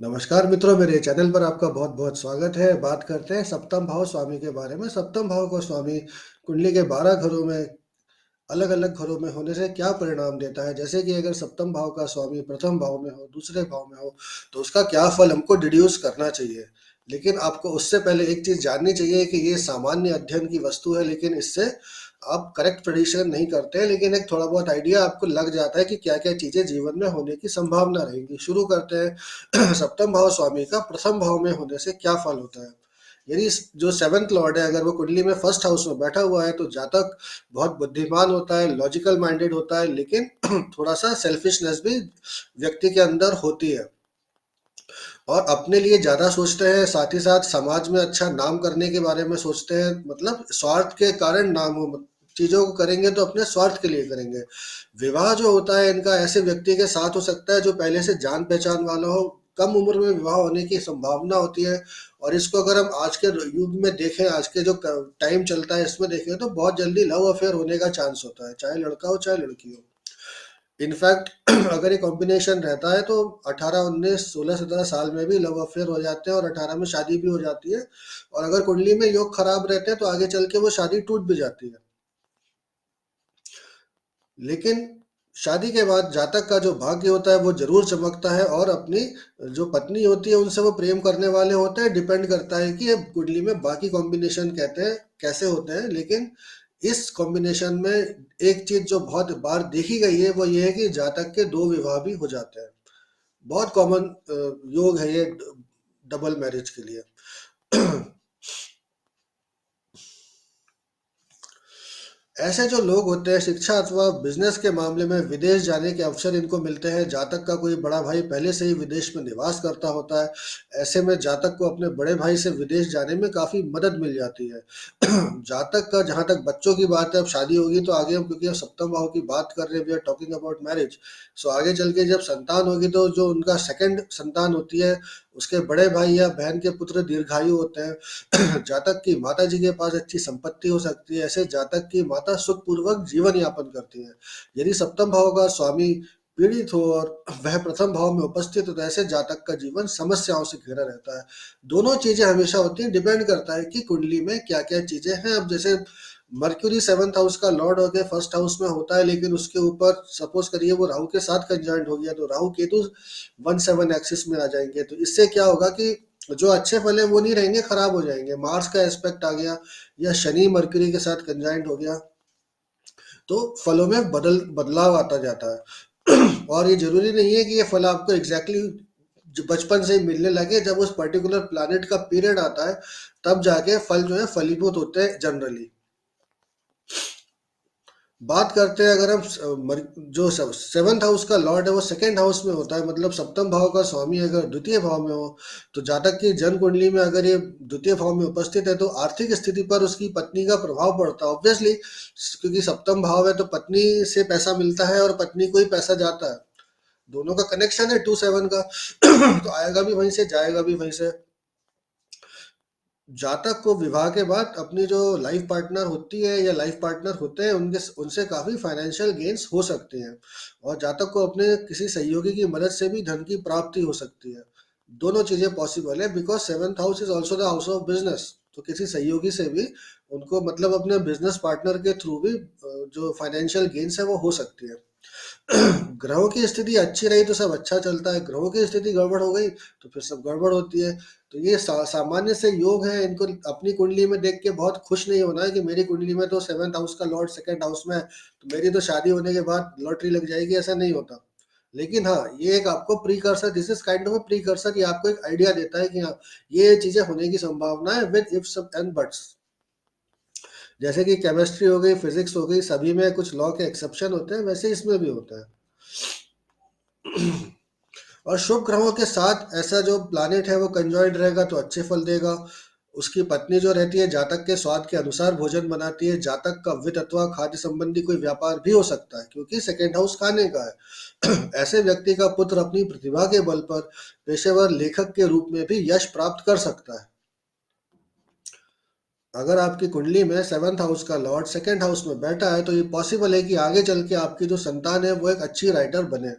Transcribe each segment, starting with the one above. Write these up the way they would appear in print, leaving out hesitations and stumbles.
नमस्कार मित्रों, मेरे चैनल पर आपका बहुत-बहुत स्वागत है। बात करते हैं सप्तम भाव स्वामी के बारे में। सप्तम भाव का स्वामी कुंडली के 12 घरों में अलग-अलग घरों में होने से क्या परिणाम देता है? जैसे कि अगर सप्तम भाव का स्वामी प्रथम भाव में हो, दूसरे भाव में हो, तो उसका क्या फल हमको डिड्यूस करना चाहिए। लेकिन आपको उससे पहले एक चीज़ जाननी चाहिए कि ये सामान्य अध्ययन की वस्तु है, लेकिन इससे आप करेक्ट प्रेडिक्शन नहीं करते हैं, लेकिन एक थोड़ा बहुत आइडिया आपको लग जाता है कि क्या-क्या चीज़ें जीवन में होने की संभावना रहेंगी। शुरू करते हैं सप्तम भाव स्वामी का प्रथम भाव में होने से क्या फल होता है। यदि जो 7th लॉर्ड है, अगर वो कुंडली में फर्स्ट हाउस में बैठा हुआ है, तो जातक बहुत बुद्धिमान होता है, लॉजिकल माइंडेड होता है, लेकिन थोड़ा-सा सेल्फिशनेस भी व्यक्ति के अंदर होती है और अपने लिए ज़्यादा सोचते हैं, साथ ही साथ समाज में अच्छा नाम करने के बारे में सोचते हैं, मतलब स्वार्थ के कारण नाम हो, चीज़ों को करेंगे तो अपने स्वार्थ के लिए करेंगे। विवाह जो होता है इनका ऐसे व्यक्ति के साथ हो सकता है जो पहले से जान-पहचान वाला हो, कम उम्र में विवाह होने की संभावना होती है और इसको अगर हम आज के युग में देखें, आज के जो क टाइम चलता है इसमें देखें तो बहुत जल्दी लव अफेयर होने का चांस होता है, चाहे लड़का हो, चाहे लड़की हो। इनफैक्ट अगर ये कॉम्बिनेशन रहता है तो 18, 19, 16, 17 साल में भी लव अफेयर हो जाते हैं और 18 में शादी भी हो जाती है और अगर कुंडली में योग खराब रहते हैं तो आगे चल के वो शादी टूट भी जाती है। लेकिन शादी के बाद जातक का जो भाग्य होता है वो ज़रूर चमकता है और अपनी जो पत्नी होती है उनसे वो प्रेम करने वाले होते हैं। डिपेंड करता है कि ये कुंडली में बाकी कॉम्बिनेशन कहते हैं कैसे होते हैं, लेकिन इस कॉम्बिनेशन में एक चीज़ जो बहुत बार देखी गई है वो ये है कि जातक के 2 विवाह भी हो जाते हैं। बहुत कॉमन योग है ये डबल मैरिज के लिए। ऐसे जो लोग होते हैं शिक्षा अथवा बिजनेस के मामले में विदेश जाने के अवसर इनको मिलते हैं। जातक का कोई बड़ा भाई पहले से ही विदेश में निवास करता होता है। ऐसे में जातक को अपने बड़े भाई से विदेश जाने में काफ़ी मदद मिल जाती है। जातक का जहाँ तक बच्चों की बात है, अब शादी होगी तो आगे हम क्योंकि हम सप्तम भाव की बात कर रहे हैं, we are talking about marriage. So आगे चल के जब संतान होगी तो जो उनका सेकंड संतान होती है, उसके बड़े भाई या बहन के पुत्र दीर्घायु होते हैं। जातक की माता जी के पास अच्छी संपत्ति हो सकती है। ऐसे जातक की माता सुखपूर्वक जीवन यापन करती है। यदि सप्तम भाव का स्वामी पीड़ित हो और वह प्रथम भाव में उपस्थित हो तो ऐसे जातक का जीवन समस्याओं से घिरा रहता है। दोनों चीजें हमेशा होती हैं, डिपेंड करता है कि कुंडली में क्या क्या चीजें हैं। अब जैसे मर्क्यूरी 7th हाउस का लॉर्ड होकर फर्स्ट हाउस में होता है, लेकिन उसके ऊपर सपोज करिए वो राहु के साथ कंजॉइंट हो गया तो राहु केतु 1-7 एक्सिस में आ जाएंगे, तो इससे क्या होगा कि जो अच्छे फल है वो नहीं रहेंगे, खराब हो जाएंगे। मार्स का एस्पेक्ट आ गया या शनि मरकरी के साथ कंजाइंट हो गया तो फलों में बदलाव आता जाता है। और ये जरूरी नहीं है कि ये फल आपको एग्जैक्टली बचपन से ही मिलने लगे। जब उस पर्टिकुलर प्लानिट का पीरियड आता है तब जाके फल जो है फलीभूत होते हैं जनरली। बात करते हैं अगर हम जो 7th हाउस का लॉर्ड है वो सेकंड हाउस में होता है, मतलब सप्तम भाव का स्वामी अगर द्वितीय भाव में हो तो जातक की जन्म कुंडली में अगर ये द्वितीय भाव में उपस्थित है तो आर्थिक स्थिति पर उसकी पत्नी का प्रभाव पड़ता है ऑब्वियसली, क्योंकि सप्तम भाव है तो पत्नी से पैसा मिलता है और पत्नी को ही पैसा जाता है। दोनों का कनेक्शन है 2-7 का। तो आएगा भी वहीं से, जाएगा भी वहीं से। जातक को विवाह के बाद अपनी जो लाइफ पार्टनर होती है या लाइफ पार्टनर होते हैं उनके उनसे काफ़ी फाइनेंशियल गेन्स हो सकते हैं और जातक को अपने किसी सहयोगी की मदद से भी धन की प्राप्ति हो सकती है। दोनों चीज़ें पॉसिबल है because 7th house is also the house of business. तो किसी सहयोगी से भी उनको मतलब अपने बिजनेस पार्टनर के थ्रू भी जो फाइनेंशियल गेन्स है वो हो सकती है। ग्रहों की स्थिति अच्छी रही तो सब अच्छा चलता है, ग्रहों की स्थिति गड़बड़ हो गई तो फिर सब गड़बड़ होती है। तो ये सामान्य से योग है, इनको अपनी कुंडली में देख के बहुत खुश नहीं होना है कि मेरी कुंडली में तो 7th हाउस का लॉर्ड सेकंड हाउस में है तो मेरी तो शादी होने के बाद लॉटरी लग जाएगी, ऐसा नहीं होता। लेकिन हाँ, ये एक आपको precursor, this is kind of precursor, ये आपको एक आइडिया देता है कि हाँ ये चीजें होने की संभावना है विद इफ्स एंड बट्स। जैसे कि केमिस्ट्री हो गई, फिजिक्स हो गई, सभी में कुछ लॉ के एक्सेप्शन होते हैं, वैसे इसमें भी होता है। और शुभ ग्रहों के साथ ऐसा जो प्लैनेट है वो कंजॉइंट रहेगा तो अच्छे फल देगा। उसकी पत्नी जो रहती है जातक के स्वाद के अनुसार भोजन बनाती है। जातक का वित्त अथवा खाद्य संबंधी कोई व्यापार भी हो सकता है क्योंकि सेकेंड हाउस खाने का है। ऐसे व्यक्ति का पुत्र अपनी प्रतिभा के बल पर पेशेवर लेखक के रूप में भी यश प्राप्त कर सकता है। अगर आपकी कुंडली में 7th हाउस का लॉर्ड सेकेंड हाउस में बैठा है तो ये पॉसिबल है कि आगे चल के आपकी जो संतान है वो एक अच्छी राइटर बने।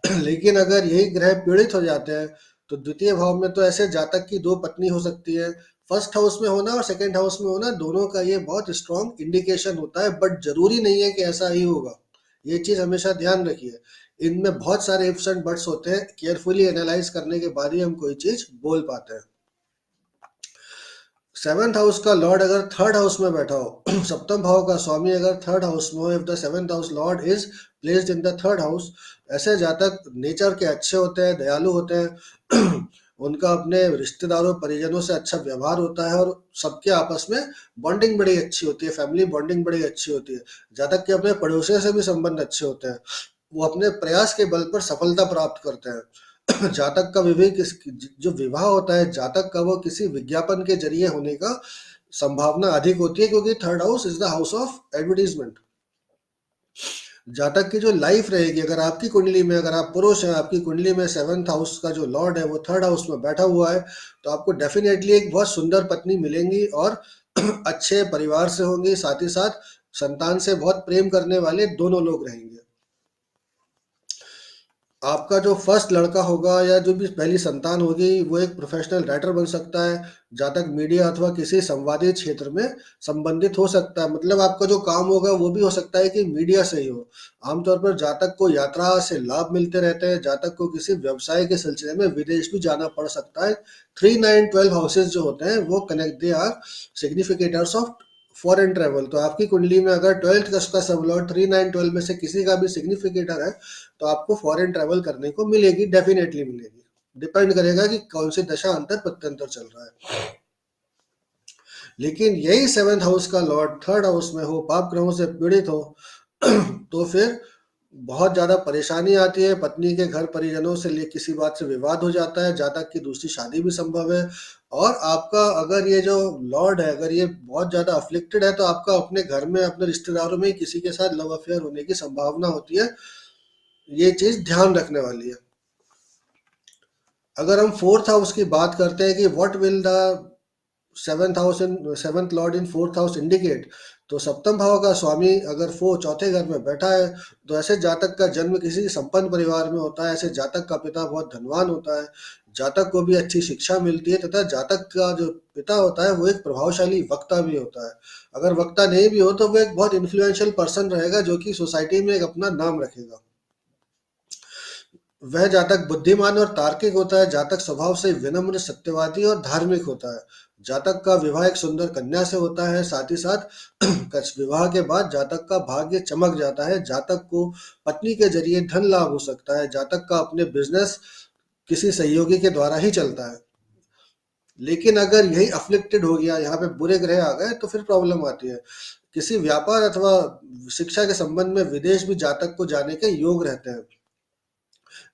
लेकिन अगर यही ग्रह पीड़ित हो जाते हैं तो द्वितीय भाव में तो ऐसे जातक की 2 पत्नी हो सकती है। फर्स्ट हाउस में होना और सेकंड हाउस में होना, दोनों का ये बहुत स्ट्रॉन्ग इंडिकेशन होता है, बट ज़रूरी नहीं है कि ऐसा ही होगा। ये चीज़ हमेशा ध्यान रखिए। इनमें बहुत सारे इफ्स एंड बट्स होते हैं, केयरफुली एनालाइज़ करने के बाद ही हम कोई चीज़ बोल पाते हैं। 7th हाउस का लॉर्ड अगर 3rd हाउस में बैठा हो, सप्तम भाव का स्वामी अगर 3rd हाउस में हो, if the 7th house Lord is placed in the 3rd house, ऐसे जातक नेचर के अच्छे होते हैं, दयालु होते हैं। उनका अपने रिश्तेदारों परिजनों से अच्छा व्यवहार होता है और सबके आपस में बॉन्डिंग बड़ी अच्छी होती है, फैमिली बॉन्डिंग बड़ी अच्छी होती है। जातक के अपने पड़ोसियों से भी संबंध अच्छे होते हैं, वो अपने प्रयास के बल पर सफलता प्राप्त करते हैं। जातक का विवेक जो विवाह होता है जातक का, वो किसी विज्ञापन के जरिए होने का संभावना अधिक होती है, क्योंकि 3rd house is the house of advertisement. जातक की जो लाइफ रहेगी, अगर आपकी कुंडली में, अगर आप पुरुष हैं, आपकी कुंडली में 7th हाउस का जो लॉर्ड है वो 3rd हाउस में बैठा हुआ है, तो आपको डेफिनेटली एक बहुत सुंदर पत्नी मिलेंगी और अच्छे परिवार से होंगी, साथ ही साथ संतान से बहुत प्रेम करने वाले दोनों लोग रहेंगे। आपका जो फर्स्ट लड़का होगा या जो भी पहली संतान होगी, वो एक प्रोफेशनल राइटर बन सकता है। जातक मीडिया अथवा किसी संवादी क्षेत्र में संबंधित हो सकता है, मतलब आपका जो काम होगा वो भी हो सकता है कि मीडिया से ही हो। आमतौर पर जातक को यात्रा से लाभ मिलते रहते हैं, जातक को किसी व्यवसाय के सिलसिले में विदेश भी जाना पड़ सकता है। 3, 9, 12 हाउसेज जो होते हैं वो connect, they are significators of foreign travel. तो आपकी कुंडली में अगर 12th का सब लॉर्ड 3, 9, 12 में से किसी का भी सिग्निफिकेटर है, तो आपको फॉरेन ट्रैवल करने को मिलेगी, डेफिनेटली मिलेगी। डिपेंड करेगा कि कौन सी दशा अंतर प्रत्यंतर चल रहा है। लेकिन यही 7th हाउस का लॉर्ड 3rd हाउस में हो, पाप ग्रहों से पीड़ित हो, तो फिर बहुत ज्यादा परेशानी आती है। पत्नी के घर परिजनों से ले किसी बात से विवाद हो जाता है, जातक की दूसरी शादी भी संभव है। और आपका अगर ये जो लॉर्ड है, अगर ये बहुत ज्यादा अफ्लिक्टेड है, तो आपका अपने घर में, अपने रिश्तेदारों में किसी के साथ लव अफेयर होने की संभावना होती है। ये चीज ध्यान रखने वाली है। अगर हम 4th हाउस की बात करते हैं कि what will the 7th Lord in 4th house indicate, तो सप्तम भाव का स्वामी अगर चौथे घर में बैठा है, तो ऐसे जातक का जन्म किसी संपन्न परिवार में होता है, ऐसे जातक का पिता बहुत धनवान होता है, जातक को भी अच्छी शिक्षा मिलती है, तथा जातक का जो पिता होता है वो एक प्रभावशाली वक्ता भी होता है। अगर वक्ता नहीं भी हो तो वो एक बहुत इन्फ्लुएंशियल पर्सन रहेगा, जो कि सोसाइटी में एक अपना नाम रखेगा। वह जातक बुद्धिमान और तार्किक होता है, जातक स्वभाव से विनम्र, सत्यवादी और धार्मिक होता है। जातक का विवाह एक सुंदर कन्या से होता है, साथ ही साथ विवाह के बाद जातक का भाग्य चमक जाता है, जातक को पत्नी के जरिए धन लाभ हो सकता है, जातक का अपने बिजनेस किसी सहयोगी के द्वारा ही चलता है। लेकिन अगर यही अफ्लिक्टेड हो गया, यहाँ पे बुरे ग्रह आ गए, तो फिर प्रॉब्लम आती है। किसी व्यापार अथवा शिक्षा के संबंध में विदेश भी जातक को जाने के योग रहते हैं।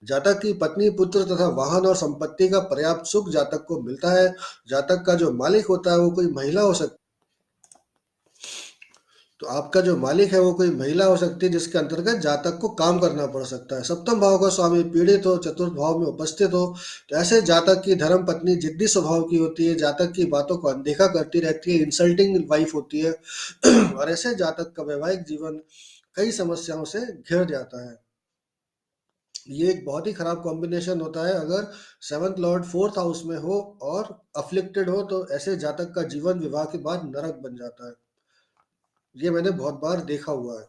जातक की पत्नी, पुत्र तथा वाहन और संपत्ति का पर्याप्त सुख जातक को मिलता है। जातक का जो मालिक होता है वो कोई महिला हो सकती, तो आपका जो मालिक है वो कोई महिला हो सकती है, जिसके अंतर्गत जातक को काम करना पड़ सकता है। सप्तम भाव का स्वामी पीड़ित हो, चतुर्थ भाव में उपस्थित हो, तो ऐसे जातक की धर्म पत्नी जिद्दी स्वभाव की होती है, जातक की बातों को अनदेखा करती रहती है, इंसल्टिंग वाइफ होती है। और ऐसे जातक का वैवाहिक जीवन कई समस्याओं से घिर जाता है। ये एक बहुत ही खराब कॉम्बिनेशन होता है। अगर 7th लॉर्ड 4th हाउस में हो और अफ्लिक्टेड हो, तो ऐसे जातक का जीवन विवाह के बाद नरक बन जाता है। ये मैंने बहुत बार देखा हुआ है।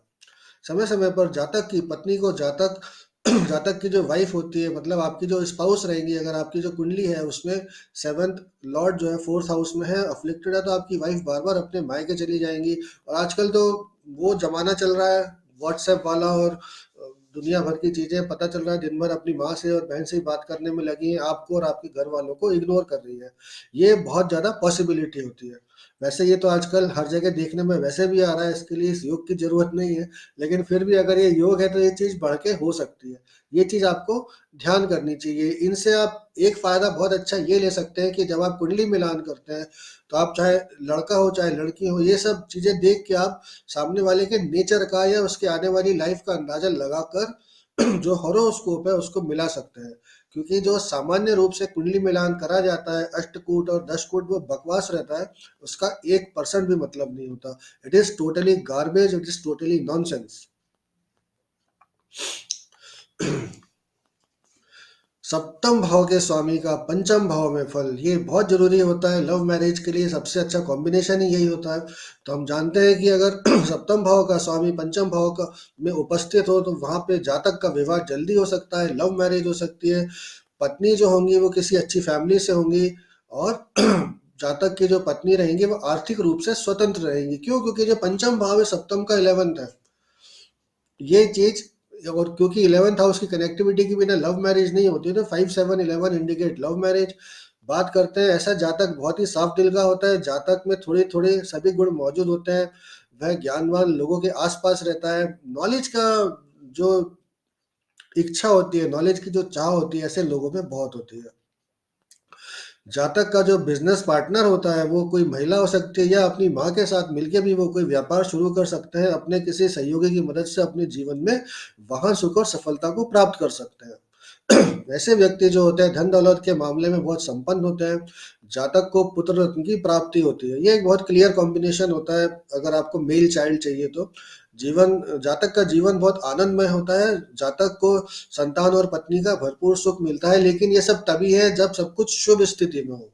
समय समय पर जातक की पत्नी को जातक जातक की जो वाइफ होती है, मतलब आपकी जो स्पाउस रहेंगी, अगर आपकी जो कुंडली है उसमें 7th लॉर्ड जो है 4th हाउस में है, अफ्लिक्टेड है, तो आपकी वाइफ बार बार अपने मायके चली जाएंगी। और आजकल तो वो जमाना चल रहा है व्हाट्सएप वाला, और दुनिया भर की चीजें पता चल रहा है, दिन भर अपनी माँ से और बहन से ही बात करने में लगी हैं, आपको और आपके घर वालों को इग्नोर कर रही है। ये बहुत ज्यादा पॉसिबिलिटी होती है। वैसे ये तो आजकल हर जगह देखने में वैसे भी आ रहा है, इसके लिए इस योग की जरूरत नहीं है, लेकिन फिर भी अगर ये योग है तो ये चीज बढ़ के हो सकती है। ये चीज आपको ध्यान करनी चाहिए। इनसे आप एक फायदा बहुत अच्छा ये ले सकते हैं कि जब आप कुंडली मिलान करते हैं, तो आप चाहे लड़का हो चाहे लड़की हो, ये सब चीजें देख के आप सामने वाले के नेचर का या उसके आने वाली लाइफ का अंदाजा लगाकर जो हॉरोस्कोप है उसको मिला सकते हैं। क्योंकि जो सामान्य रूप से कुंडली मिलान करा जाता है, अष्टकूट और दशकूट, वो बकवास रहता है। उसका 1% भी मतलब नहीं होता। It is totally garbage, it is totally nonsense. सप्तम भाव के स्वामी का पंचम भाव में फल, ये बहुत जरूरी होता है लव मैरिज के लिए। सबसे अच्छा कॉम्बिनेशन ही यही होता है। तो हम जानते हैं कि अगर सप्तम भाव का स्वामी पंचम भाव का में उपस्थित हो, तो वहां पे जातक का विवाह जल्दी हो सकता है, लव मैरिज हो सकती है। पत्नी जो होंगी वो किसी अच्छी फैमिली से होंगी, और जातक की जो पत्नी रहेंगी वो आर्थिक रूप से स्वतंत्र रहेंगी। क्यों? क्योंकि जो पंचम भाव है सप्तम का 11th है, ये चीज। और क्योंकि 11th हाउस की कनेक्टिविटी के बिना लव मैरिज नहीं होती, तो 5 7 11 इंडिकेट लव मैरिज। बात करते हैं, ऐसा जातक बहुत ही साफ दिल का होता है, जातक में थोड़े थोड़े सभी गुण मौजूद होते हैं। वह ज्ञानवान लोगों के आसपास रहता है, नॉलेज का जो इच्छा होती है, नॉलेज की जो चाह होती है, ऐसे लोगों में बहुत होती है। जातक का जो बिजनेस पार्टनर होता है वो कोई महिला हो सकती है, या अपनी माँ के साथ मिलकर भी वो कोई व्यापार शुरू कर सकते हैं, अपने किसी सहयोगी की मदद से अपने जीवन में वहां सुख और सफलता को प्राप्त कर सकते हैं। ऐसे व्यक्ति जो होते हैं धन दौलत के मामले में बहुत संपन्न होते हैं। जातक को पुत्र रत्न की प्राप्ति होती है, ये एक बहुत क्लियर कॉम्बिनेशन होता है। अगर आपको मेल चाइल्ड चाहिए तो जीवन जातक का जीवन बहुत आनंदमय होता है। जातक को संतान और पत्नी का भरपूर सुख मिलता है, लेकिन ये सब तभी है जब सब कुछ शुभ स्थिति में हो।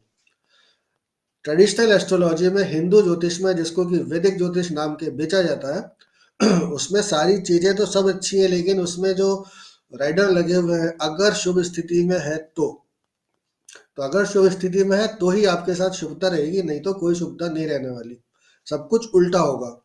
ट्रेडिशनल एस्ट्रोलॉजी में, हिंदू ज्योतिष में, जिसको कि वैदिक ज्योतिष नाम के बेचा जाता है, उसमें सारी चीजें तो सब अच्छी है, लेकिन उसमें जो राइडर लगे हुए हैं, अगर शुभ स्थिति में है तो अगर शुभ स्थिति में है तो ही आपके साथ शुभता रहेगी, नहीं तो कोई शुभता नहीं रहने वाली, सब कुछ उल्टा होगा।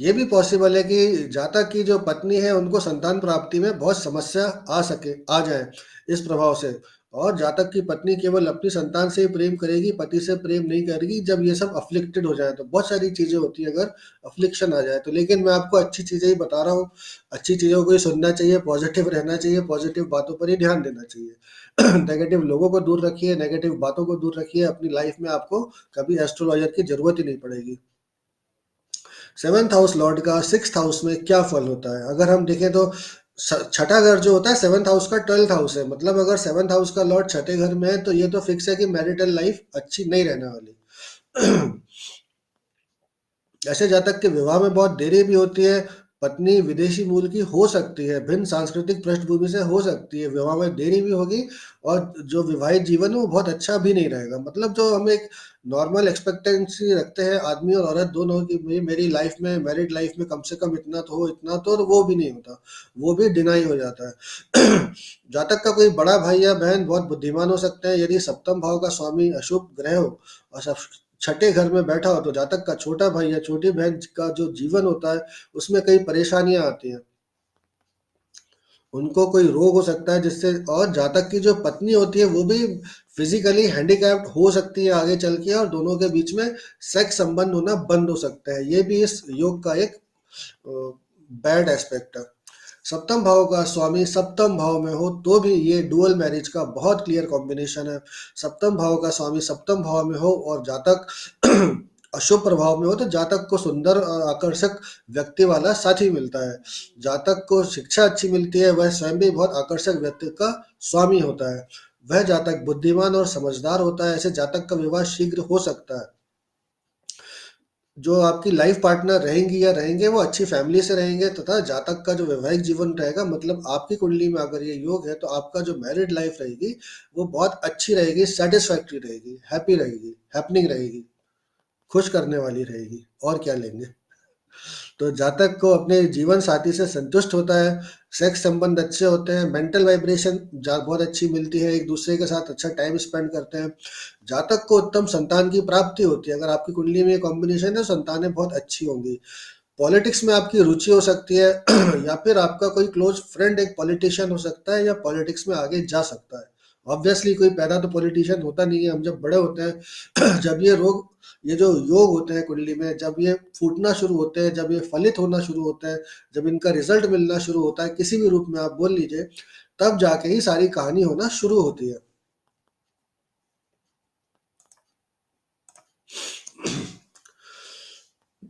ये भी पॉसिबल है कि जातक की जो पत्नी है उनको संतान प्राप्ति में बहुत समस्या आ जाए इस प्रभाव से। और जातक की पत्नी केवल अपनी संतान से ही प्रेम करेगी, पति से प्रेम नहीं करेगी, जब ये सब अफ्लिक्टेड हो जाए तो। बहुत सारी चीजें होती है अगर अफ्लिक्शन आ जाए तो। लेकिन मैं आपको अच्छी चीजें ही बता रहा हूँ, अच्छी चीजों को ही सुनना चाहिए, पॉजिटिव रहना चाहिए, पॉजिटिव बातों पर ही ध्यान देना चाहिए। नेगेटिव लोगों को दूर रखिए, नेगेटिव बातों को दूर रखिए, अपनी लाइफ में आपको कभी एस्ट्रोलॉजर की जरूरत ही नहीं पड़ेगी। सेवन्थ हाउस लॉर्ड का सिक्स्थ हाउस में क्या फल होता है? अगर हम देखें तो छठा घर जो होता है सेवन्थ हाउस का 12th हाउस है। मतलब अगर सेवन्थ हाउस का लॉर्ड छठे घर में है तो ये तो फिक्स है कि मैरिटल लाइफ अच्छी नहीं रहने वाली। ऐसे जातक के विवाह में बहुत देरी भी होती है। पत्नी विदेशी मूल की हो सकती है, भिन्न सांस्कृतिक पृष्ठभूमि से हो सकती है, विवाह में देरी भी होगी, और जो विवाहित जीवन है वो बहुत अच्छा भी नहीं रहेगा। मतलब जो हम एक नॉर्मल एक्सपेक्टेंसी रखते हैं आदमी और औरत दोनों की, मेरी लाइफ में, मैरिड लाइफ में कम से कम इतना तो हो, इतना तो वो भी नहीं होता, वो भी डिनाई हो जाता है। जातक का कोई बड़ा भाई या बहन बहुत बुद्धिमान हो सकते हैं, यदि सप्तम भाव का स्वामी अशुभ ग्रह हो और सब छठे घर में बैठा हो, तो जातक का छोटा भाई या छोटी बहन का जो जीवन होता है उसमें कई परेशानियां आती हैं। उनको कोई रोग हो सकता है जिससे, और जातक की जो पत्नी होती है वो भी फिजिकली हैंडीकैप्ड हो सकती है आगे चल के, और दोनों के बीच में सेक्स संबंध होना बंद हो सकता है। ये भी इस योग का एक बैड एस्पेक्ट है। सप्तम भाव का स्वामी सप्तम भाव में हो तो भी ये डुअल मैरिज का बहुत क्लियर कॉम्बिनेशन है। सप्तम भाव का स्वामी सप्तम भाव में हो और जातक अशुभ प्रभाव में हो, तो जातक को सुंदर और आकर्षक व्यक्ति वाला साथी मिलता है। जातक को शिक्षा अच्छी मिलती है, वह स्वयं भी बहुत आकर्षक व्यक्ति का स्वामी होता है। वह जातक बुद्धिमान और समझदार होता है, ऐसे जातक का विवाह शीघ्र हो सकता है। जो आपकी लाइफ पार्टनर रहेंगी या रहेंगे वो अच्छी फैमिली से रहेंगे, तथा जातक का जो वैवाहिक जीवन रहेगा, मतलब आपकी कुंडली में अगर ये योग है तो आपका जो मैरिड लाइफ रहेगी वो बहुत अच्छी रहेगी, सेटिस्फैक्ट्री रहेगी, हैप्पी रहेगी, हैपनिंग रहेगी, खुश करने वाली रहेगी। और क्या लेंगे? तो जातक को अपने जीवन साथी से संतुष्ट होता है, सेक्स संबंध अच्छे होते हैं, मेंटल वाइब्रेशन बहुत अच्छी मिलती है, एक दूसरे के साथ अच्छा टाइम स्पेंड करते हैं। जातक को उत्तम संतान की प्राप्ति होती है। अगर आपकी कुंडली में ये कॉम्बिनेशन है, संतानें बहुत अच्छी होंगी। पॉलिटिक्स में आपकी रुचि हो सकती है, या फिर आपका कोई क्लोज फ्रेंड एक पॉलिटिशियन हो सकता है, या पॉलिटिक्स में आगे जा सकता है। ऑब्वियसली कोई पैदा तो पॉलिटिशियन होता नहीं है, हम जब बड़े होते हैं, जब ये जो योग होते हैं कुंडली में, जब ये फूटना शुरू होते हैं, जब ये फलित होना शुरू होता है, जब इनका रिजल्ट मिलना शुरू होता है किसी भी रूप में आप बोल लीजिए, तब जाके ही सारी कहानी होना शुरू होती है।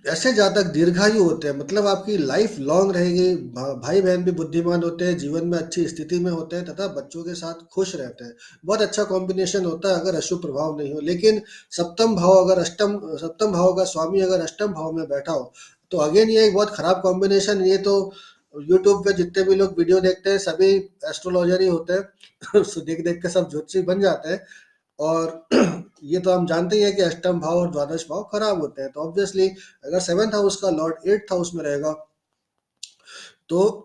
ऐसे जातक दीर्घायु होते हैं, मतलब आपकी लाइफ लॉन्ग रहेगी। भाई बहन भी बुद्धिमान होते हैं, जीवन में अच्छी स्थिति में होते हैं, तथा बच्चों के साथ खुश रहते हैं। बहुत अच्छा कॉम्बिनेशन होता है अगर अशुभ प्रभाव नहीं हो। लेकिन सप्तम भाव का स्वामी अगर अष्टम भाव में बैठा हो तो अगेन ये एक बहुत खराब कॉम्बिनेशन, ये तो यूट्यूब पे जितने भी लोग वीडियो देखते हैं सभी एस्ट्रोलॉजर ही होते हैं। उसको देख देख के सब ज्योतिषी बन जाते हैं। और ये तो हम जानते ही है कि अष्टम भाव और द्वादश भाव खराब होते हैं, तो ऑब्वियसली अगर सेवंथ हाउस का लॉर्ड एट्थ हाउस में रहेगा तो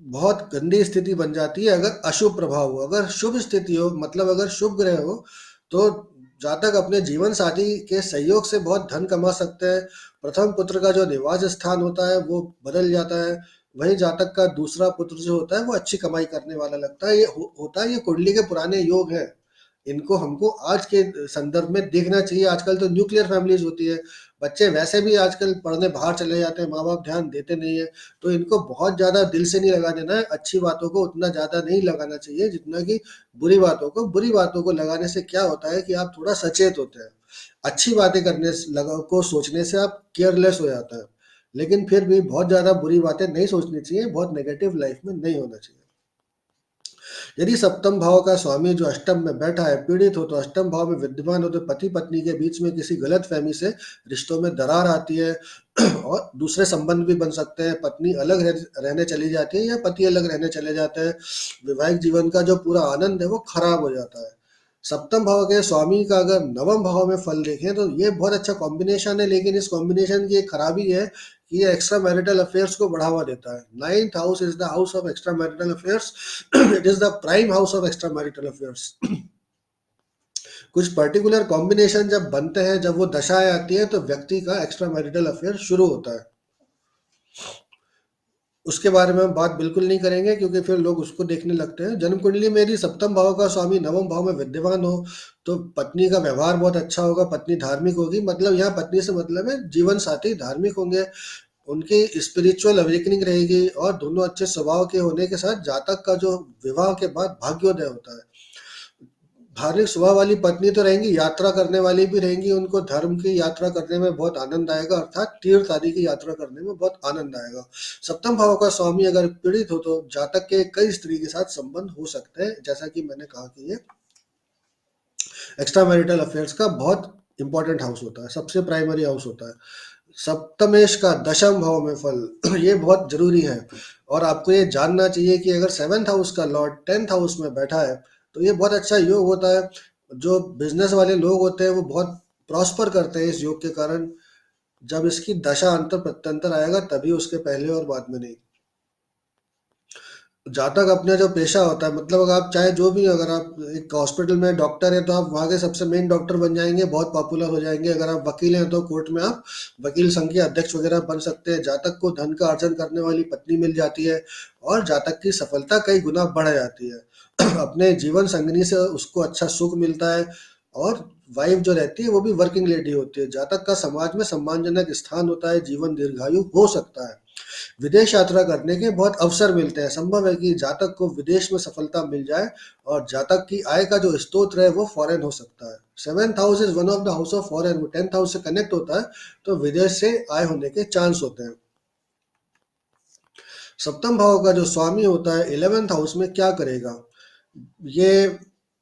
बहुत गंदी स्थिति बन जाती है। अगर अशुभ प्रभाव हो, अगर शुभ स्थिति हो, मतलब अगर शुभ ग्रह हो, तो जातक अपने जीवन साथी के सहयोग से बहुत धन कमा सकते हैं। प्रथम पुत्र का जो निवास स्थान होता है वो बदल जाता है। वहीं जातक का दूसरा पुत्र जो होता है वो अच्छी कमाई करने वाला लगता है। ये होता है, ये कुंडली के पुराने योग हैं। इनको हमको आज के संदर्भ में देखना चाहिए। आजकल तो न्यूक्लियर फैमिलीज होती है, बच्चे वैसे भी आजकल पढ़ने बाहर चले जाते हैं, माँ बाप ध्यान देते नहीं है। तो इनको बहुत ज़्यादा दिल से नहीं लगा देना है, अच्छी बातों को उतना ज़्यादा नहीं लगाना चाहिए जितना कि बुरी बातों को। बुरी बातों को लगाने से क्या होता है कि आप थोड़ा सचेत होते हैं, अच्छी बातें करने लगा को सोचने से आप केयरलेस हो जाता है। लेकिन फिर भी बहुत ज़्यादा बुरी बातें नहीं सोचनी चाहिए, बहुत नेगेटिव लाइफ में नहीं होना चाहिए। यदि सप्तम भाव का स्वामी जो अष्टम में बैठा है पीड़ित हो, तो अष्टम भाव में विद्यमान हो तो पति पत्नी के बीच में किसी गलत फहमी से रिश्तों में दरार आती है। और दूसरे संबंध भी बन सकते हैं, पत्नी अलग रहने चली जाती है या पति अलग रहने चले जाते हैं। वैवाहिक जीवन का जो पूरा आनंद है वो खराब हो जाता है। सप्तम भाव के स्वामी का अगर नवम भाव में फल देखें तो ये बहुत अच्छा कॉम्बिनेशन है, लेकिन इस कॉम्बिनेशन की एक खराबी है कि ये एक्स्ट्रा मैरिटल अफेयर्स को बढ़ावा देता है। Ninth house is the house of extra marital affairs. It is the prime house of extra marital affairs. कुछ पर्टिकुलर कॉम्बिनेशन जब बनते हैं, जब वो दशाएं आती है, तो व्यक्ति का एक्स्ट्रा मैरिटल अफेयर शुरू होता है। उसके बारे में हम बात बिल्कुल नहीं करेंगे क्योंकि फिर लोग उसको देखने लगते हैं। जन्म कुंडली में यदि सप्तम भाव का स्वामी नवम भाव में विद्यमान हो तो पत्नी का व्यवहार बहुत अच्छा होगा, पत्नी धार्मिक होगी। मतलब यहाँ पत्नी से मतलब है जीवन साथी धार्मिक होंगे, उनकी स्पिरिचुअल अवेकनिंग रहेगी और दोनों अच्छे स्वभाव के होने के साथ जातक का जो विवाह के बाद भाग्योदय होता है। धार्मिक स्वभाव वाली पत्नी तो रहेंगी, यात्रा करने वाली भी रहेंगी, उनको धर्म की यात्रा करने में बहुत आनंद आएगा, अर्थात तीर्थ आदि की यात्रा करने में बहुत आनंद आएगा। सप्तम भाव का स्वामी अगर पीड़ित हो तो जातक के कई स्त्री के साथ संबंध हो सकते हैं, जैसा कि मैंने कहा कि ये एक्स्ट्रा मैरिटल अफेयर्स का बहुत इंपॉर्टेंट हाउस होता है, सबसे प्राइमरी हाउस होता है। सप्तमेश का दशम भाव में फल ये बहुत जरूरी है। और आपको ये जानना चाहिए कि अगर सेवेंथ हाउस का लॉर्ड टेंथ हाउस में बैठा है तो ये बहुत अच्छा योग होता है। जो बिजनेस वाले लोग होते हैं वो बहुत प्रॉस्पर करते हैं इस योग के कारण। जब इसकी दशा अंतर प्रत्यंतर आएगा तभी, उसके पहले और बाद में नहीं। जातक अपना जो पेशा होता है, मतलब अगर आप चाहे जो भी, अगर आप एक हॉस्पिटल में डॉक्टर है तो आप वहाँ के सबसे मेन डॉक्टर बन जाएंगे, बहुत पॉपुलर हो जाएंगे। अगर आप वकील हैं तो कोर्ट में आप वकील संघ के अध्यक्ष वगैरह बन सकते हैं। जातक को धन का अर्जन करने वाली पत्नी मिल जाती है और जातक की सफलता कई गुना बढ़ जाती है। अपने जीवन संगनी से उसको अच्छा सुख मिलता है। और वाइफ जो रहती है वो भी वर्किंग लेडी होती है। जातक का समाज में सम्मानजनक स्थान होता है, जीवन दीर्घायु हो सकता है। विदेश यात्रा करने के बहुत अवसर मिलते हैं। संभव है कि जातक को विदेश में सफलता मिल जाए और जातक की आय का जो स्रोत है वो फॉरेन हो सकता है। Seventh house is one of the house of foreign, वो टेंथ हाउस से कनेक्ट होता है तो विदेश से आय होने के चांस होते हैं। सप्तम भाव का जो स्वामी होता है इलेवेंथ हाउस में क्या करेगा, ये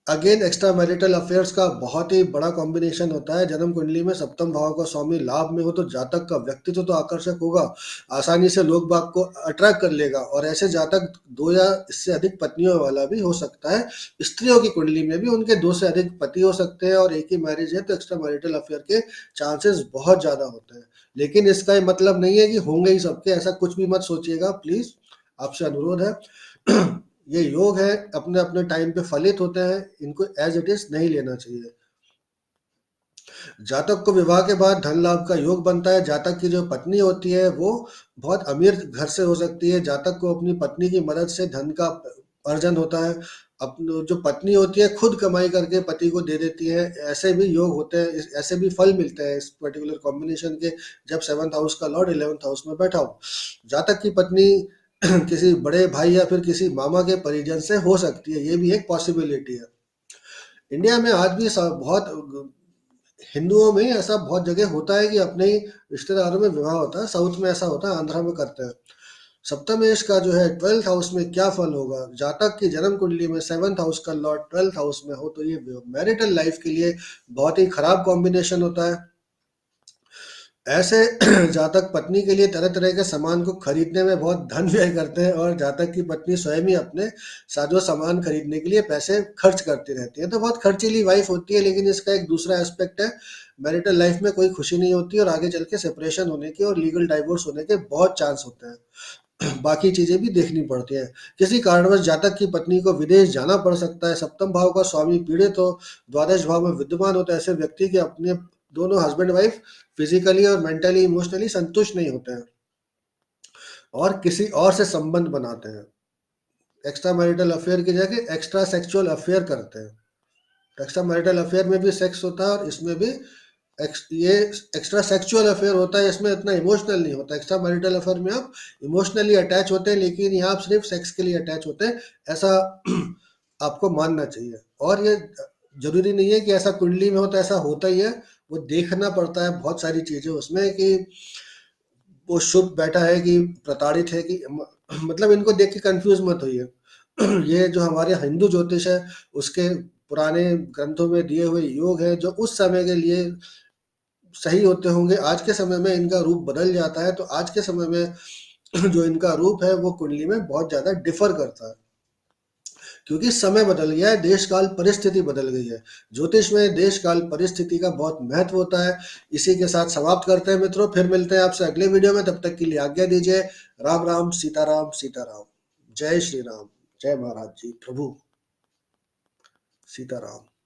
अगेन एक्स्ट्रा मैरिटल अफेयर्स का बहुत ही बड़ा कॉम्बिनेशन होता है। जन्म कुंडली में सप्तम भाव का स्वामी लाभ में हो तो जातक का व्यक्तित्व तो आकर्षक होगा, आसानी से लोग बाग को अट्रैक्ट कर लेगा। और ऐसे जातक दो या इससे अधिक पत्नियों वाला भी हो सकता है। स्त्रियों की कुंडली में भी उनके दो से अधिक पति हो सकते हैं और एक ही मैरिज है तो एक्स्ट्रा मैरिटल अफेयर के चांसेस बहुत ज्यादा होते हैं। लेकिन इसका ये मतलब नहीं है कि होंगे ही सबके, ऐसा कुछ भी मत सोचिएगा प्लीज, आपसे अनुरोध है। ये योग है, अपने अपने टाइम पे फलित होते हैं, इनको एज इट इज नहीं लेना चाहिए। जातक को विवाह के बाद धन लाभ का योग बनता है। जातक की जो पत्नी होती है वो बहुत अमीर घर से हो सकती है। जातक को अपनी पत्नी की मदद से धन का अर्जन होता है। अपनी जो पत्नी होती है खुद कमाई करके पति को दे देती है। ऐसे भी योग होते हैं, ऐसे भी फल मिलते हैं इस पर्टिकुलर कॉम्बिनेशन के, जब सेवंथ हाउस का लॉर्ड इलेवंथ हाउस में बैठा हो। जातक की पत्नी किसी बड़े भाई या फिर किसी मामा के परिजन से हो सकती है, ये भी एक पॉसिबिलिटी है। इंडिया में आज भी बहुत हिंदुओं में ऐसा बहुत जगह होता है कि अपने ही रिश्तेदारों में विवाह होता है। साउथ में ऐसा होता है, आंध्रा में करते हैं। सप्तमेश का जो है ट्वेल्थ हाउस में क्या फल होगा, जातक की जन्म कुंडली में सेवंथ हाउस का लॉर्ड ट्वेल्थ हाउस में हो तो ये मैरिटल लाइफ के लिए बहुत ही खराब कॉम्बिनेशन होता है। ऐसे जातक पत्नी के लिए तरह-तरह के सामान को खरीदने में बहुत धन व्यय करते हैं और जातक की पत्नी स्वयं ही अपने साजो-सामान खरीदने के लिए पैसे खर्च करती रहती है। तो बहुत खर्चीली वाइफ़ होती है, लेकिन इसका एक दूसरा एस्पेक्ट है, मैरिटल लाइफ़ में कोई खुशी नहीं होती और आगे चल के सेपरेशन होने की और लीगल डाइवोर्स होने के बहुत चांस होते हैं। बाकी चीज़ें भी देखनी पड़ती हैं। किसी कारणवश जातक की पत्नी को विदेश जाना पड़ सकता है। सप्तम भाव का स्वामी पीड़ित हो, द्वादश भाव में विद्यमान हो, तो ऐसे व्यक्ति के अपने दोनों हस्बैंड वाइफ फिज़िकली और मेंटली, इमोशनली संतुष्ट नहीं होते हैं और किसी और से संबंध बनाते हैं। एक्स्ट्रा मैरिटल अफ़ेयर की जगह एक्स्ट्रा सेक्सुअल अफ़ेयर करते हैं। एक्स्ट्रा मैरिटल अफ़ेयर में भी सेक्स होता है और इसमें भी ये एक्स्ट्रा सेक्सुअल अफेयर होता है, इसमें इतना इमोशनल नहीं होता। एक्स्ट्रा मैरिटल अफेयर में आप इमोशनली अटैच होते हैं, लेकिन यहाँ आप सिर्फ सेक्स के लिए अटैच होते हैं, ऐसा आपको मानना चाहिए। और ये जरूरी नहीं है कि ऐसा कुंडली में हो, तो ऐसा होता ही है। वो देखना पड़ता है बहुत सारी चीजें उसमें कि वो शुभ बैठा है कि प्रताड़ित है कि मतलब इनको देख के कंफ्यूज मत होइए। ये जो हमारे हिंदू ज्योतिष है, उसके पुराने ग्रंथों में दिए हुए योग है, जो उस समय के लिए सही होते होंगे। आज के समय में इनका रूप बदल जाता है, तो आज के समय में जो इनका रूप है वो कुंडली में बहुत ज़्यादा डिफ़र करता है। क्योंकि समय बदल गया है, देश काल परिस्थिति बदल गई है। ज्योतिष में देश काल परिस्थिति का बहुत महत्व होता है। इसी के साथ समाप्त करते हैं मित्रों, फिर मिलते हैं आपसे अगले वीडियो में, तब तक के लिए आज्ञा दीजिए। राम राम, सीताराम सीताराम। जय श्री राम, जय महाराज जी, प्रभु सीताराम।